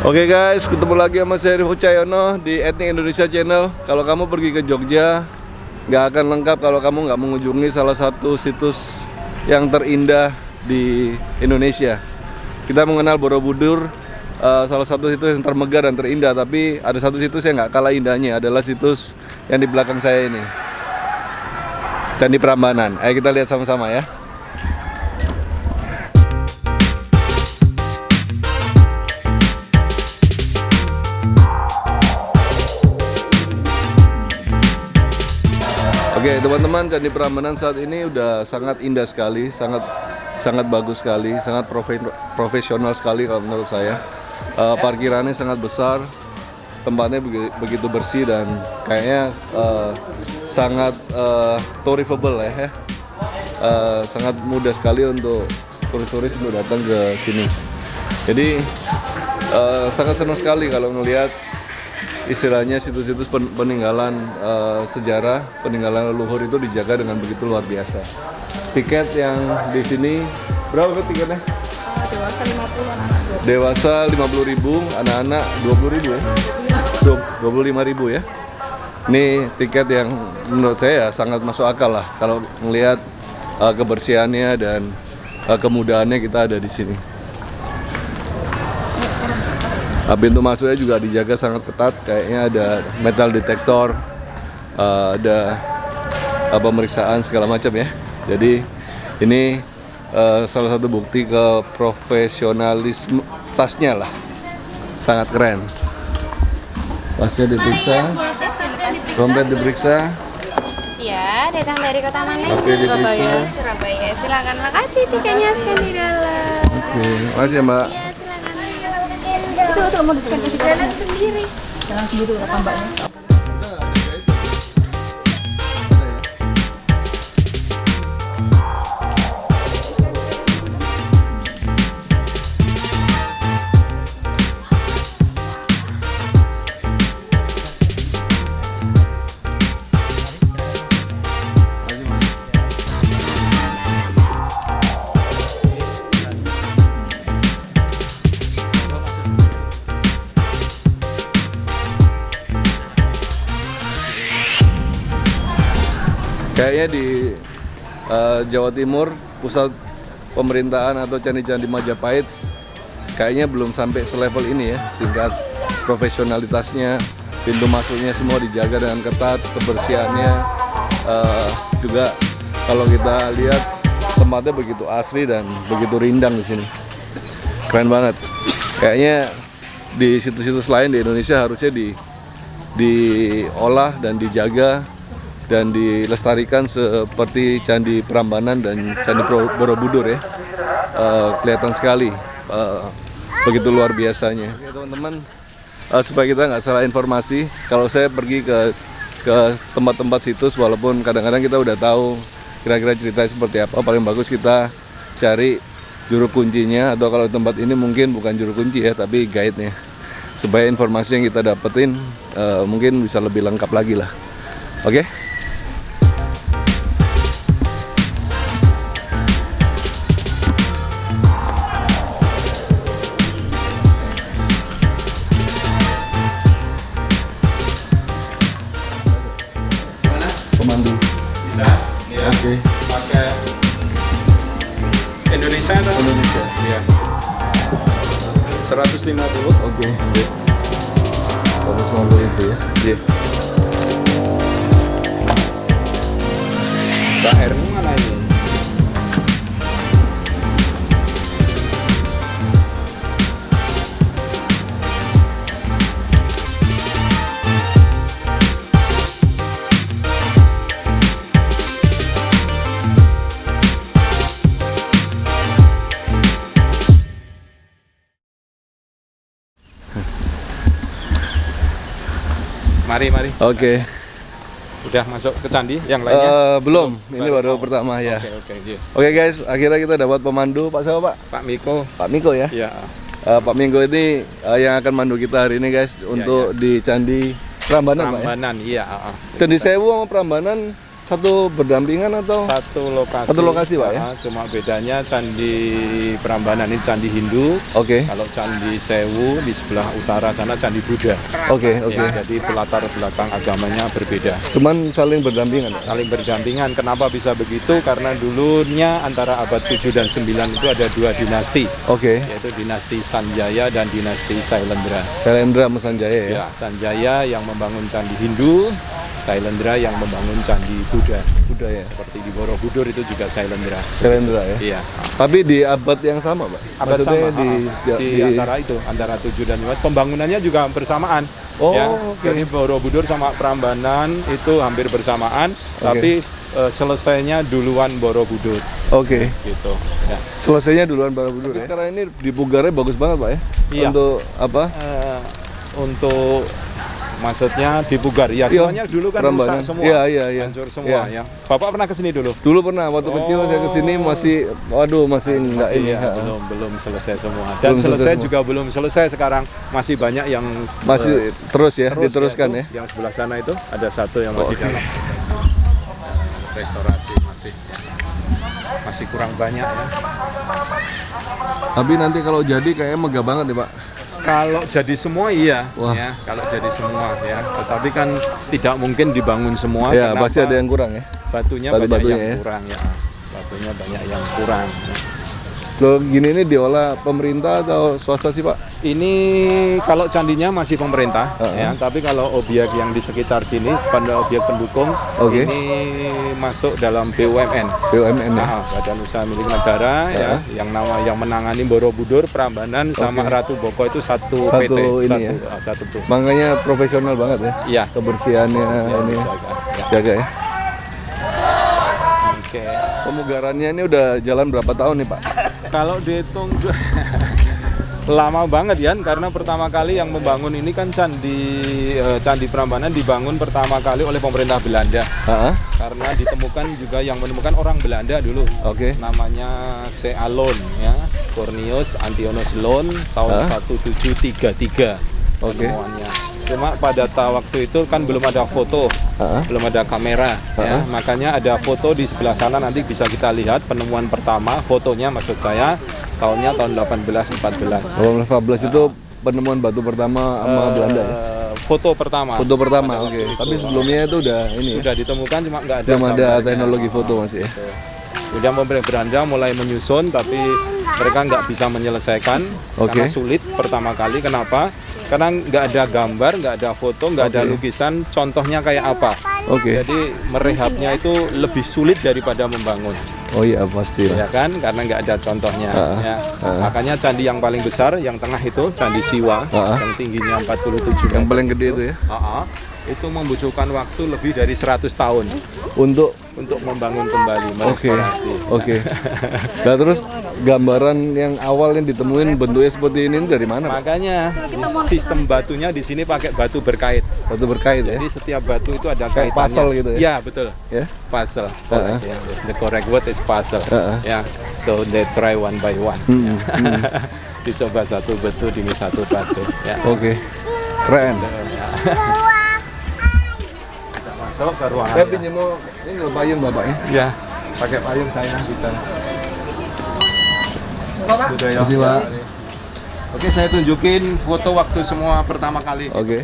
Oke guys, ketemu lagi sama saya Rifo Cahyono di Etnik Indonesia Channel. Kalau kamu pergi ke Jogja, nggak akan lengkap kalau kamu nggak mengunjungi salah satu situs yang terindah di Indonesia. Kita mengenal Borobudur, salah satu situs yang termegah dan terindah. Tapi ada satu situs yang nggak kalah indahnya, adalah situs yang di belakang saya ini, Candi Prambanan. Ayo kita lihat sama-sama ya. Oke teman-teman, Candi Prambanan saat ini udah sangat indah sekali, sangat bagus sekali, sangat profesional sekali kalau menurut saya. Parkirannya sangat besar, tempatnya begitu bersih dan kayaknya sangat tourifable ya. Sangat mudah sekali untuk turis-turis untuk datang ke sini. Jadi sangat senang sekali kalau melihat istilahnya situs-situs peninggalan sejarah, peninggalan leluhur itu dijaga dengan begitu luar biasa. Tiket yang di sini berapa tiketnya? Dewasa 50, anak-anak 20. Dewasa 50.000, anak-anak 20.000 ya. 25.000 ya. Ini tiket yang menurut saya sangat masuk akal lah kalau melihat kebersihannya dan kemudahannya kita ada di sini. Pintu masuknya juga dijaga sangat ketat, kayaknya ada metal detektor, ada pemeriksaan segala macam ya. Jadi ini salah satu bukti keprofesionalitasnya lah, sangat keren. Pasnya diperiksa, dompet diperiksa. Ya, datang dari kota mana? Oke, diperiksa. Surabaya. Silakan, makasih tiketnya scan di dalam. Oke, makasih ya Mbak. Ya, silakan. Itu mau jalan sendiri. Jalan sendiri apa Mbaknya? Kayaknya di Jawa Timur, pusat pemerintahan atau candi-candi Majapahit kayaknya belum sampai selevel ini ya, tingkat profesionalitasnya, pintu masuknya semua dijaga dengan ketat, kebersihannya juga kalau kita lihat tempatnya begitu asri dan begitu rindang di sini, keren banget. Kayaknya di situs-situs lain di Indonesia harusnya diolah dan dijaga dan dilestarikan seperti Candi Prambanan dan Candi Borobudur ya. Kelihatan sekali begitu luar biasanya. Oke teman-teman, supaya kita nggak salah informasi, kalau saya pergi ke tempat-tempat situs, walaupun kadang-kadang kita udah tahu kira-kira ceritanya seperti apa, paling bagus kita cari juru kuncinya, atau kalau tempat ini mungkin bukan juru kunci ya, tapi guide-nya, supaya informasi yang kita dapetin mungkin bisa lebih lengkap lagi lah. Oke? Pemandu Bisa? Ya. Oke. Pakai Indonesia atau? Indonesia. Iya. 150. Oke. 150.000 ya. Iya. Mbak airmu mana ini? Mari. Oke. Udah masuk ke candi yang lainnya? Belum. Ini baru pertama ya. Oke, iya. Oke guys, akhirnya kita dapat pemandu. Pak siapa Pak? Pak Miko. Pak Miko ya. Iya. Pak Miko ini yang akan mandu kita hari ini guys, untuk di Candi Prambanan Pak ya. Prambanan, iya. Candi Sewu sama Prambanan satu berdampingan atau? Satu lokasi. Satu lokasi, Pak, ya? Cuma bedanya Candi Prambanan ini Candi Hindu. Oke. Kalau Candi Sewu di sebelah utara sana Candi Buddha. Oke, oke. Ya, jadi latar belakang agamanya berbeda. Cuman saling berdampingan. Pak? Saling berdampingan. Kenapa bisa begitu? Karena dulunya antara abad 7 dan 9 itu ada dua dinasti, Oke. yaitu dinasti Sanjaya dan dinasti Sailendra. Sailendra sama Sanjaya ya? Ya, Sanjaya yang membangun Candi Hindu, Sailendra yang membangun Candi Buddha. Budaya. Seperti di Borobudur itu juga Sailendra. Sailendra ya? Iya. Tapi di abad yang sama, Pak? Abad Maksudnya sama, di antara itu, antara 7 dan 5. Pembangunannya juga bersamaan. Oh, ya. oke. Jadi Borobudur sama Prambanan itu hampir bersamaan, tapi selesainya duluan Borobudur. Oke. Gitu. Ya. Selesainya duluan Borobudur ya? Karena ini di Pugarnya bagus banget, Pak ya? Iya. Untuk apa? Untuk maksudnya di Pugar, ya Iya, semuanya dulu kan Prambanan. rusak semua, Iya. hancur semua Iya. ya. Bapak pernah kesini dulu? Dulu pernah waktu kecil saya kesini masih, waduh masih enggak Masih, ini. ya, Ha. belum selesai semua. Dan Belum selesai selesai semua. juga belum selesai sekarang, masih banyak yang Masih terus ya, terus diteruskan ya. Yang sebelah sana itu ada satu yang masih Oke. dalam restorasi, masih kurang banyak ya. Tapi nanti kalau jadi kayaknya megah banget nih, Pak. Kalau jadi semua iya, Wah. ya. Kalau jadi semua ya. Tetapi kan tidak mungkin dibangun semua. Ya, Kenapa? pasti ada yang kurang ya. Batunya Batu-batunya banyak yang ya. kurang ya. Batunya banyak yang kurang. Loh, gini ini diolah pemerintah atau swasta sih, Pak? Ini kalau candinya masih pemerintah, ya. Tapi kalau objek yang di sekitar sini, pada objek pendukung, Oke. ini masuk dalam BUMN. BUMN ya. Nah, Badan Usaha Milik Negara, ya. Yang menangani Borobudur, Prambanan, sama Oke. Ratu Boko itu satu Satu PT, ini satu tuh. Makanya profesional banget ya. Iya. Kebersihannya ini jaga ya. Oke. Pemugarannya ini udah jalan berapa tahun nih, Pak? Kalau dihitung lama banget ya, karena pertama kali yang membangun ini kan Candi Prambanan dibangun pertama kali oleh pemerintah Belanda. Heeh. Karena ditemukan juga yang menemukan orang Belanda dulu. Oke. Namanya Sealon ya, Cornelius Antionus Loon tahun 1733 penemuannya. Cuma pada waktu itu kan belum ada foto, belum ada kamera ya. Makanya ada foto di sebelah sana, nanti bisa kita lihat penemuan pertama, fotonya maksud saya tahun 1814. 1814 itu penemuan batu pertama sama Belanda ya. Foto pertama. Foto pertama, Pada oke. waktu itu. Tapi sebelumnya itu udah ini Sudah ditemukan, cuma nggak ada. belum ada gambarnya. teknologi foto masih ya. Kemudian pemerintah Belanda mulai menyusun, tapi mereka nggak bisa menyelesaikan karena sulit pertama kali. Kenapa? Karena nggak ada gambar, nggak ada foto, nggak ada lukisan. Contohnya kayak apa? Oke. Jadi merehabnya itu lebih sulit daripada membangun. Oh iya pasti Ya lah. kan, karena nggak ada contohnya. Ya. Makanya candi yang paling besar, yang tengah itu Candi Siwa, yang tingginya 47 Yang meter. paling gede itu ya. Itu membutuhkan waktu lebih dari 100 tahun Untuk membangun kembali, merestorasi. Oke. Nah terus gambaran yang awal yang ditemuin bentuknya seperti ini dari mana, Pak? Makanya sistem batunya di sini pakai batu berkait. Batu berkait ya. Jadi setiap batu itu ada Kayak kaitannya. puzzle gitu ya? Ya, betul. Ya. Puzzle. Correct, ya. Yes, the correct word is puzzle. Ya. So they try one by one. Ya. Dicoba satu batu demi satu batu. Ya. Oke. Keren. Kita masuk ke ruangan. Saya pinjam mau ini loh payung bapaknya. Ya. Pakai payung saya bisa. Sudah ya. Makasih, Pak. Oke, saya tunjukin foto waktu semua pertama kali. Oke.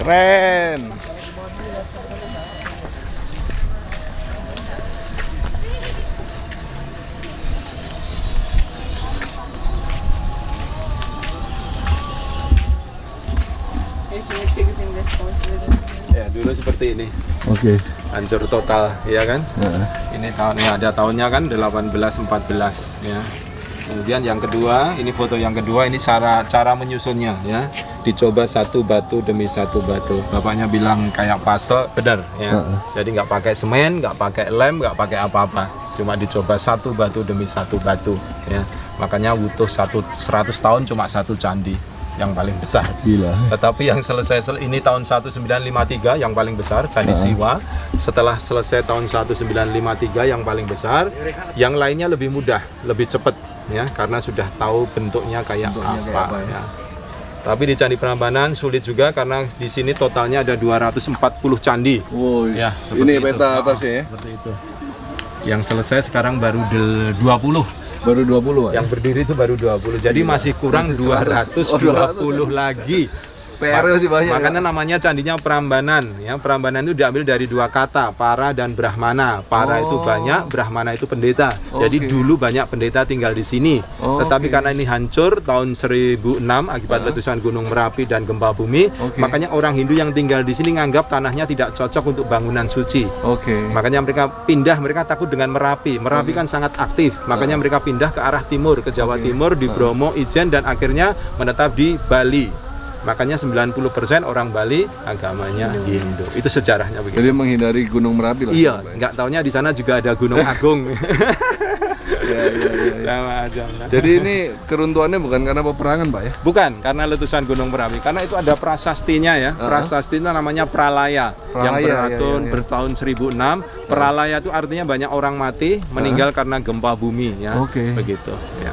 Keren. Ya, dulu seperti ini. Oke. Hancur total, ya kan? Heeh. Ini tahunnya, ada tahunnya kan 1814 ya. Kemudian yang kedua, ini foto yang kedua, ini cara menyusunnya ya. Dicoba satu batu demi satu batu. Bapaknya bilang kayak puzzle, benar ya. Jadi nggak pakai semen, nggak pakai lem, nggak pakai apa-apa. Cuma dicoba satu batu demi satu batu ya. Makanya butuh 100 tahun cuma satu candi yang paling besar. Gila. Tetapi yang selesai ini tahun 1953 yang paling besar, Candi Siwa. Setelah selesai tahun 1953 yang paling besar, yang lainnya lebih mudah, lebih cepat ya, karena sudah tahu bentuknya kayak apa ya. Tapi di Candi Prambanan sulit juga karena di sini totalnya ada 240 candi. Wow, Ya, ini seperti itu. peta atasnya ya. Seperti itu. Yang selesai sekarang baru 20. Baru 20 Pak. Yang berdiri itu baru 20. Jadi masih kurang Masih 100. 220 lagi. PR sih banyak. Makanya namanya candinya Prambanan ya. Prambanan itu diambil dari dua kata, para dan brahmana. Para itu banyak, brahmana itu pendeta. Jadi dulu banyak pendeta tinggal di sini. Tetapi karena ini hancur tahun 1006 akibat letusan Gunung Merapi dan gempa bumi, makanya orang Hindu yang tinggal di sini nganggap tanahnya tidak cocok untuk bangunan suci. Makanya mereka pindah, mereka takut dengan Merapi. Merapi kan sangat aktif. Makanya mereka pindah ke arah timur, ke Jawa Timur, di Bromo, Ijen, dan akhirnya menetap di Bali. Makanya 90% orang Bali agamanya Hindu. Itu sejarahnya begitu. Jadi menghindari Gunung Merapi lah. Iya, nggak taunya di sana juga ada Gunung Agung. Iya. Sama aja. Jadi ini keruntuhannya bukan karena peperangan Pak ya? Bukan, karena letusan Gunung Merapi. Karena itu ada prasastinya ya. Prasasti itu namanya Pralaya. Yang bertahun 1006. Pralaya itu artinya banyak orang mati, meninggal karena gempa bumi ya. Begitu ya.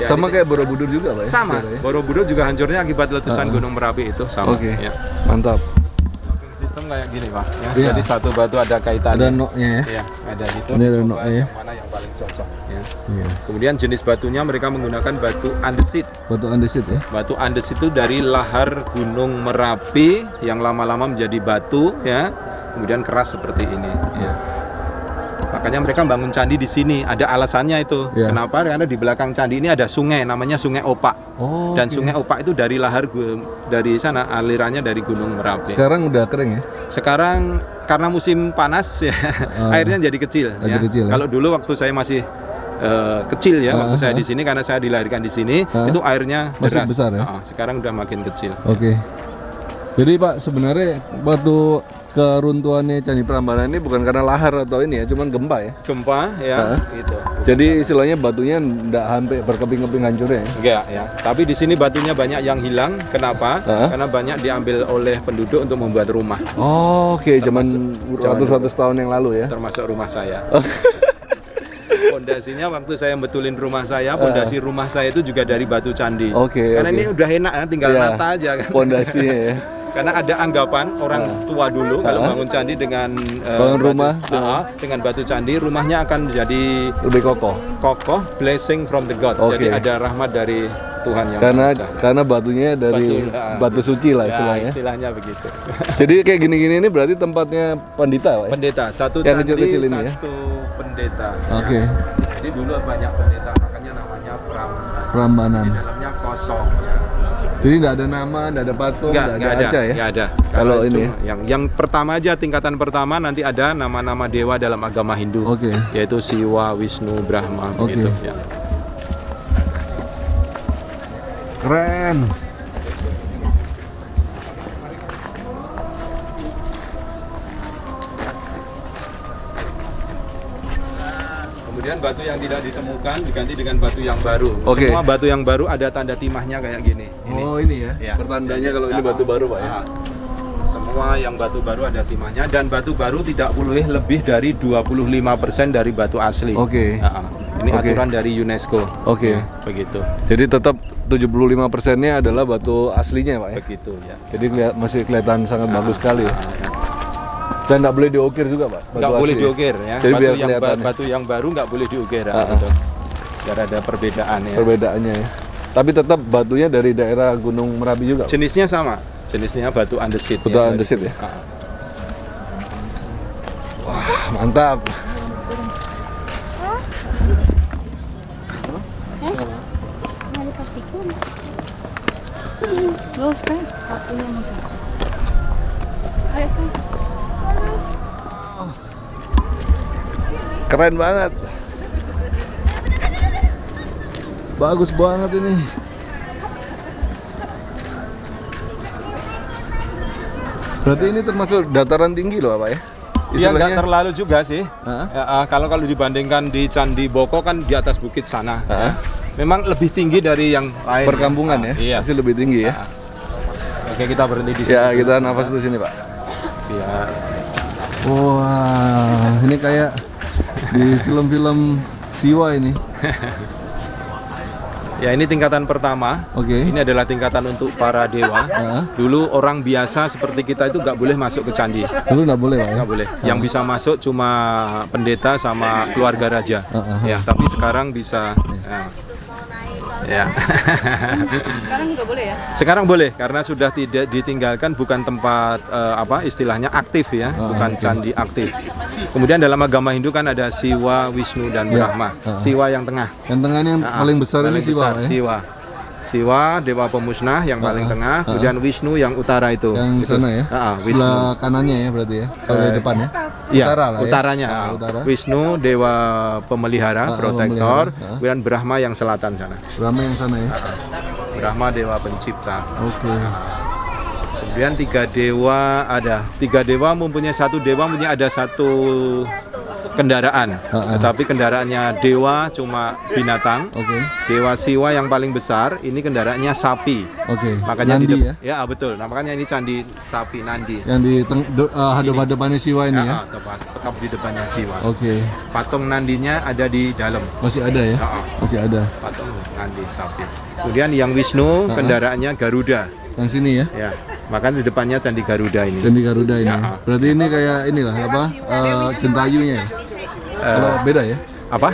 Ya, sama kayak Borobudur juga Pak ya? Sama, Borobudur juga hancurnya akibat letusan Gunung Merapi itu sama. Ya. Mantap. Sistem kayak gini Pak ya. Jadi satu batu ada kaitannya. Ada noknya ya? Iya, ada gitu. Ini ada noknya ya? Yang mana yang paling cocok ya. Kemudian jenis batunya mereka menggunakan batu andesit. Batu andesit ya? Batu andesit itu dari lahar Gunung Merapi yang lama-lama menjadi batu ya. Kemudian keras seperti ini ya. Makanya mereka bangun candi di sini. Ada alasannya itu. Kenapa? Karena di belakang candi ini ada sungai, namanya Sungai Opak. Dan Sungai Opak itu dari lahar dari sana, alirannya dari Gunung Merapi. Sekarang udah kering ya? Sekarang karena musim panas ya, airnya jadi kecil. Ya. Kalau dulu waktu saya masih kecil ya, waktu saya di sini karena saya dilahirkan di sini, itu airnya masih deras. Besar ya? Sekarang udah makin kecil. Jadi Pak, sebenarnya batu keruntuhannya Candi Prambanan ini bukan karena lahar atau ini ya, cuman gempa ya? Gempa ya, gitu. Jadi istilahnya batunya tidak sampai berkeping-keping hancurnya ya? Enggak ya, tapi di sini batunya banyak yang hilang. Kenapa? Karena banyak diambil oleh penduduk untuk membuat rumah. Zaman ratus-ratus tahun yang lalu ya? Termasuk rumah saya. Pondasinya waktu saya betulin rumah saya, pondasi rumah saya itu juga dari batu candi. Karena ini udah enak ya, tinggal nata aja kan. Pondasinya ya. Karena ada anggapan orang tua dulu kalau bangun candi dengan rumah dengan batu candi, rumahnya akan menjadi lebih kokoh. Blessing from the God. Jadi ada rahmat dari Tuhan yang karena batunya dari batu suci lah istilahnya. Istilahnya begitu. Jadi kayak gini-gini ini berarti tempatnya pendeta, Pak? Pendeta, satu yang candi, kecil-kecil ini ya. Satu pendeta. Ya. Jadi dulu banyak pendeta, makanya namanya Prambanan. Di dalamnya kosong. Ya. Jadi tidak ada nama, tidak ada patung, tidak ada aja ya? Nggak ada. Kalau ini yang pertama aja, tingkatan pertama nanti ada nama-nama dewa dalam agama Hindu, yaitu Siwa, Wisnu, Brahma, gitu. Ya. Keren. Kemudian batu yang tidak ditemukan diganti dengan batu yang baru. Semua batu yang baru ada tanda timahnya kayak gini. Ini ya. Pertandanya kalau ini batu baru Pak ya. Semua yang batu baru ada timahnya, dan batu baru tidak boleh lebih dari 25% dari batu asli. Ini aturan dari UNESCO. Ya, begitu. Jadi tetap 75%-nya adalah batu aslinya Pak ya. Begitu ya. Jadi masih kelihatan sangat bagus sekali ya. Dan nggak boleh diukir juga Pak? Nggak boleh diukir ya. Jadi batu yang baru nggak boleh diukir. Biar ada perbedaan ya. Perbedaannya ya. Tapi tetap batunya dari daerah Gunung Merapi juga? Jenisnya sama. Jenisnya batu andesit. Batu andesit ya? Wah, mantap. Keren banget. Bagus banget ini. Berarti ini termasuk dataran tinggi loh Pak ya? Iya, nggak terlalu juga sih. Kalau dibandingkan di Candi Boko kan di atas bukit sana. Memang lebih tinggi dari yang lain. Perkampungan ya? Iya. Masih lebih tinggi ya? Oke, kita berhenti di sini. Ya, kita nafas dulu sini Pak. Iya. Wah, ini kayak di film-film Siwa ini. Ya, ini tingkatan pertama. Oke. Ini adalah tingkatan untuk para dewa. Dulu orang biasa seperti kita itu nggak boleh masuk ke candi. Dulu nggak boleh Pak ya? Nggak boleh. Yang bisa masuk cuma pendeta sama keluarga raja. Ya, tapi sekarang bisa. Ya. Sekarang nggak boleh ya? Sekarang boleh karena sudah tidak ditinggalkan, bukan tempat istilahnya aktif ya, bukan candi aktif. Kemudian dalam agama Hindu kan ada Siwa, Wisnu dan Brahma. Siwa yang tengah. Yang tengah ini yang paling besar ini Siwa Pak ya? Siwa. Siwa, dewa pemusnah yang paling tengah, kemudian Wisnu yang utara itu. Yang sana ya? Sebelah kanannya ya berarti ya? Kalau dari depan ya? Iya, Utara lah ya? utaranya. Utara. Wisnu, dewa pemelihara, protektor, kemudian Brahma yang selatan sana. Brahma yang sana ya? Brahma dewa pencipta. Oke. Kemudian tiga dewa mempunyai satu dewa mempunyai ada satu kendaraan, tetapi kendaraannya dewa cuma binatang. Oke. Dewa Siwa yang paling besar ini kendaraannya sapi. Oke. Makanya Nandi ya betul. Nah, makanya ini candi sapi Nandi. Yang di hadap-hadapannya Siwa ini ya? Tepat di depannya Siwa. Oke. Patung Nandinya ada di dalam. Masih ada ya? Masih ada. Patung Nandi sapi. Kemudian yang Wisnu kendaraannya Garuda. Yang sini ya? Ya, makanya di depannya Candi Garuda ini. Candi Garuda ini. Berarti ini kayak inilah apa? Jentayunya ya? Kalau beda ya? Apa?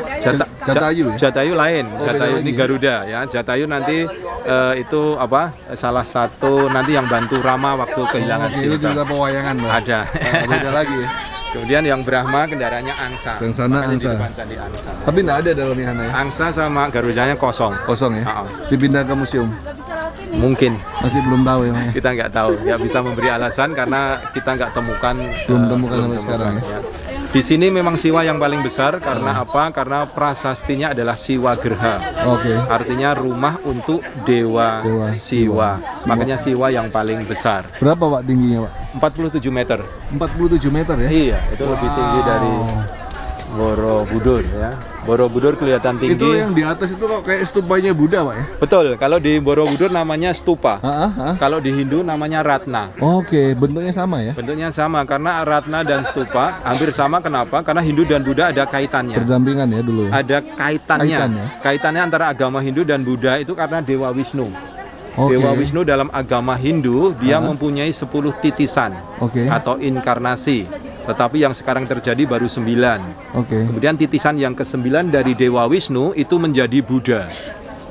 Jatayu ya? Jatayu lain. Jatayu beda ini lagi ya? Garuda ya. Jatayu nanti itu apa? Salah satu nanti yang bantu Rama waktu kehilangan Itu Sita. cerita pewayangan Pak? Ada. Beda lagi ya? Kemudian yang Brahma kendaraannya Angsa. Yang sana Makanya Angsa. Di depan Candi Angsa. Tapi nggak ada dalamnya Hana ya? Angsa sama Garudanya kosong. Kosong ya? Dipindah ke museum? Mungkin Masih belum tahu ya Pak ya? kita nggak tahu, nggak bisa memberi alasan karena kita nggak temukan. Belum temukan sampai sekarang ya? Di sini memang Siwa yang paling besar karena apa? Karena prasastinya adalah Siwa Gerha. Oke. Artinya rumah untuk dewa Siwa. Makanya Siwa yang paling besar. Berapa Pak tingginya Pak? 47 meter. 47 meter ya? Iya, itu lebih tinggi dari Borobudur ya. Borobudur kelihatan tinggi. Itu yang di atas itu kok kayak stupanya Buddha Pak ya? Betul, kalau di Borobudur namanya stupa. Heeh. Kalau di Hindu namanya ratna. Oke, bentuknya sama ya? Bentuknya sama karena ratna dan stupa hampir sama. Kenapa? Karena Hindu dan Buddha ada kaitannya. Berdampingan ya dulu ya? Ada kaitannya. Kaitannya. Kaitannya antara agama Hindu dan Buddha itu karena Dewa Wisnu. Oke. Dewa Wisnu dalam agama Hindu dia mempunyai 10 titisan Oke. atau inkarnasi. Tetapi yang sekarang terjadi baru 9. Oke. Kemudian titisan yang ke-9 dari Dewa Wisnu itu menjadi Buddha.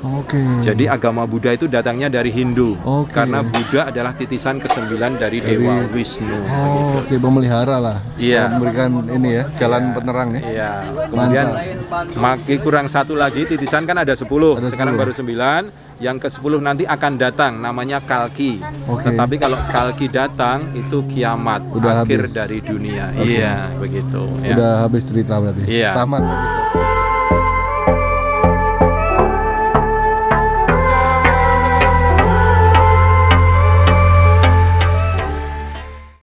Oke. Jadi agama Buddha itu datangnya dari Hindu. Oke. Karena Buddha adalah titisan ke-9 dari Dewa Wisnu. Oh, oke, pemelihara lah. Iya. Memberikan ini ya, jalan penerang ya. Iya. Kemudian makin kurang satu lagi titisan kan ada 10. Ada Sekarang 10. baru 9. Yang ke-10 nanti akan datang namanya Kalki. Oke. Tetapi kalau Kalki datang itu kiamat, Udah akhir habis. dari dunia. Oke. Iya, begitu ya. Udah habis cerita berarti. Iya. Tamat.